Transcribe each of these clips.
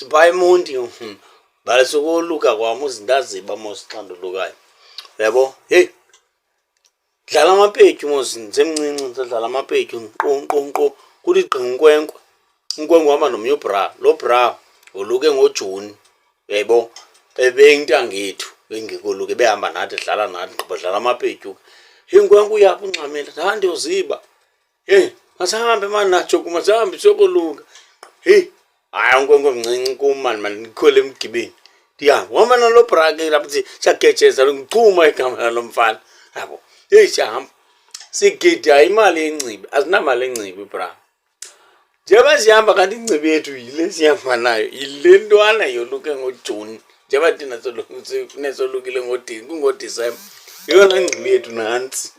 Siphaya eMonti bale sokoluka kwami uzindaziba mosixandulukayo yabo. Hey, dlala amapetyu mos ngisemncinci sadlala amapetyu nqonqonqo kuthi gqinkwenkwe uhamba nomnye ubra. Lo bra oluke ngoJuni yebo, ebeyintangethu bengekoluke behamba nathi dlala nathi gqiba dlala amapetyu. Inkwenkwe uyapha ungxamela thandi uziba. Hey, masahambe mani nacho kumasahambe sokoluka. Hey, hayi unkwenkwe mncinci kum mani ndikhole emgibeni. Ndihamba uhamba nalo bra ke lapho siyagejeza ngicuma igama lalo mfana yabo. Hey, siyahamba sigida imali yencibi, asinamali yencibi bra. Njengoba sihamba kanti ingcibi yethu yile sihamba nayo yile ntwana yoluke ngoJuni njengoba thina solukile ngoDisemba. Yona ingcibi yethu nantsi.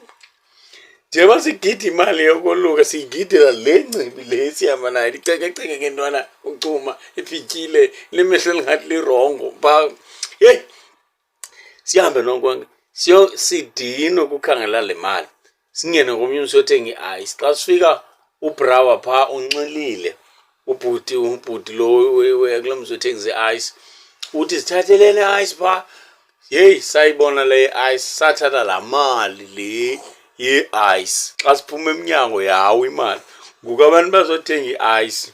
Njengoba sigida imali yokoluka siyigidela le ncibi le sihamba nayo licekeceke ke ntwana ucuma ifityile lemehlo lingathi lirongo pha. Hey, sihambe nonkwanke sidino kukhangela le mali singene ngomnye siyothenga i-ice. Xa sifika ubrawa pha unxilile ubhuti lo kula mzi othengisa i-ice uthi sithathelene i-ice pha. Hey, sayibona le ice sathatha la mali le ye-ice. Xa siphuma emnyango yawo imali ngoku abantu bazothenga i-ice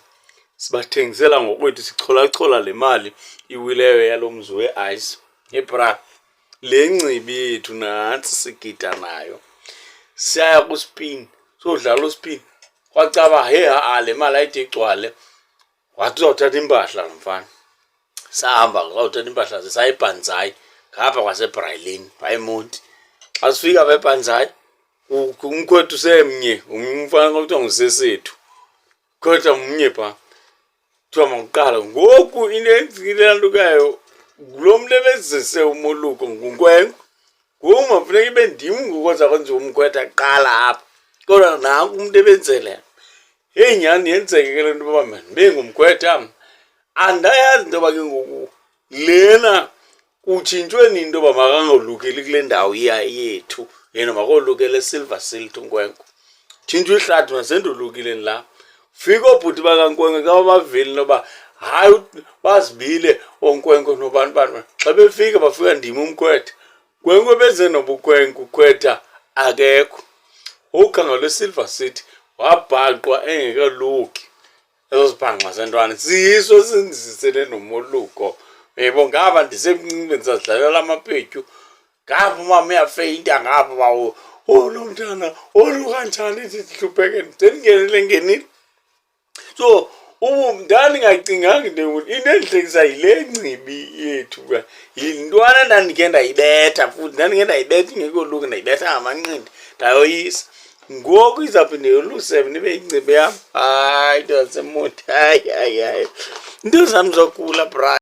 sibathengisela ngokwethu sichola le mali iwileyo yalo mzi we-ice. Ebra le ncibi yethu nantsi sigida nayo siyaya kuspin sodlala uspin kwacaba he le mali ayide igcwale wathi uzawuthatha impahla mfana. Sahamba uzawuthatha impahla sayibhanzayi ngapha kwaseBraileni pha eMonti. Xa sifika pha eBhanzayi umkhwethu semnye umfana okuthiwa nguSesethu kodwa mnye pha kuthiwa makuqala. Ngoku into enzikile lantukayo lo mntu ebezise umoluko ngunkwenkwe. Ngoku mafuneka ibe ndim ngoku oza kwenziwa umkhwetha kuqala apha kodwa nanku umntu ebenzele. Heyi nyhani yenzeke ke le nto uba ndibe ngumkhwetha. Andayazi into yoba ke ngoku lena kutshintshwe nini into yoba makangolukeli kule ndawo yethu yena makolukele eSilver Silt unkwenkwe. Tshintshwe ihlathi masendolukile la. Fika oobhuti bakankwenkwe ka baveli noba hayi bazibile onkwenkwe nobani bani. Xa befika bafika ndim umkhwetha. Nkwenkwe beze nobukwenkwe ukhwetha akekho. Ukhangela eSilver City wabhaqwa engekaluki. Eso sibhanqa sentwana siyiso sindizisele nomoluko. Yebo ngapha ndisemncinci sasidlalela amapetyu. Ngapha umama uyafeyinta ngapha bawo. Lo mntana oluka njani ndihlupheke ndingenele ngenini. So ndandingacinganga into endihlekisa yile ncibi yethu. Yintwana ndandikhe ndayibetha futhi ndandikhe ndayibetha ingekoluka ndayibetha ngamanqindi ndayoyisa. Ngoku izawuphinde yolusebe nibe yincibi yam. Hayi nto yaseMonti hayi. Into zam zokhula bra.